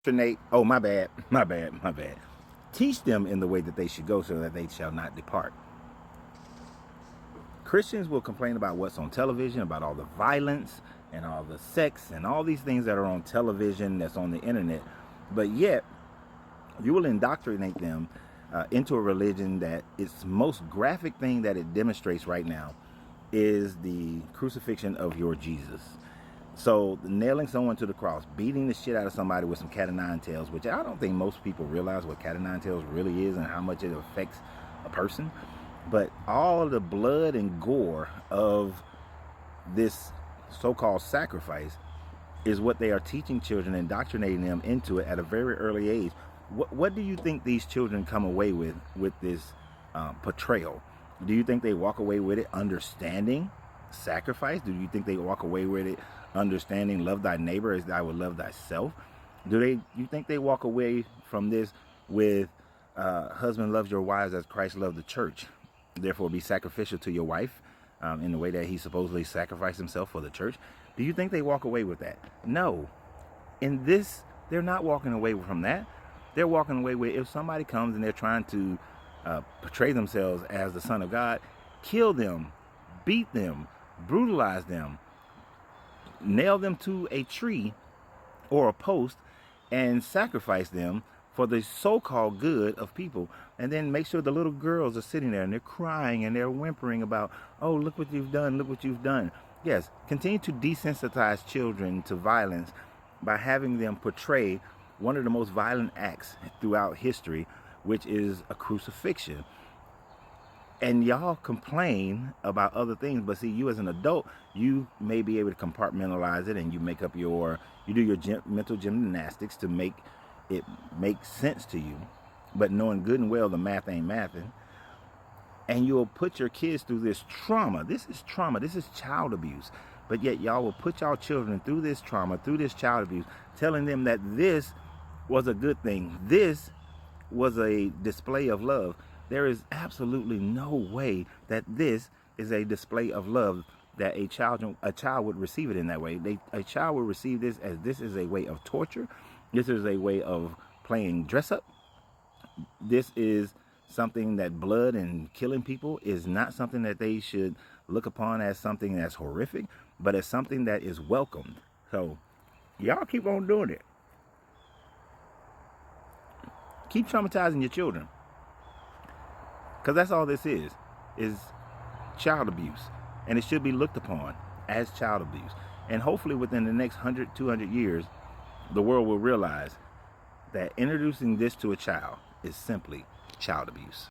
Oh, my bad, my bad, my bad. Teach them in the way that they should go so that they shall not depart. Christians will complain about what's on television, about all the violence and all the sex and all these things that are on television, that's on the internet, but yet you will indoctrinate them into a religion that its most graphic thing that it demonstrates right now is the crucifixion of your Jesus. So nailing someone to the cross, beating the shit out of somebody with some cat o' nine tails, which I don't think most people realize what cat o' nine tails really is and how much it affects a person. But all of the blood and gore of this so-called sacrifice is what they are teaching children, indoctrinating them into it at a very early age. What do you think these children come away with this portrayal? Do you think they walk away with it understanding sacrifice? Do you think they walk away with it understanding love thy neighbor as thou would love thyself? You think they walk away from this with husband loves your wives as Christ loved the church, therefore be sacrificial to your wife in the way that he supposedly sacrificed himself for the church? Do you think they walk away with that? No. In this, they're not walking away from that. They're walking away with, if somebody comes and they're trying to portray themselves as the Son of God, kill them, beat them, brutalize them, nail them to a tree or a post, and sacrifice them for the so-called good of people, and then make sure the little girls are sitting there and they're crying and they're whimpering about, oh, look what you've done, look what you've done. Yes, continue to desensitize children to violence by having them portray one of the most violent acts throughout history, which is a crucifixion. And y'all complain about other things, but see, you as an adult, you may be able to compartmentalize it, and you do your mental gymnastics to make it make sense to you, but knowing good and well the math ain't mathing, and you'll put your kids through this trauma. This is trauma. This is child abuse. But yet y'all will put y'all children through this trauma, through this child abuse, telling them that this was a good thing. This was a display of love. There is absolutely no way that this is a display of love, that a child would receive it in that way. A child would receive this as this is a way of torture. This is a way of playing dress up. This is something that blood and killing people is not something that they should look upon as something that's horrific, but as something that is welcomed. So y'all keep on doing it. Keep traumatizing your children, because that's all this is child abuse, and it should be looked upon as child abuse. And hopefully within the next 100, 200 years, the world will realize that introducing this to a child is simply child abuse.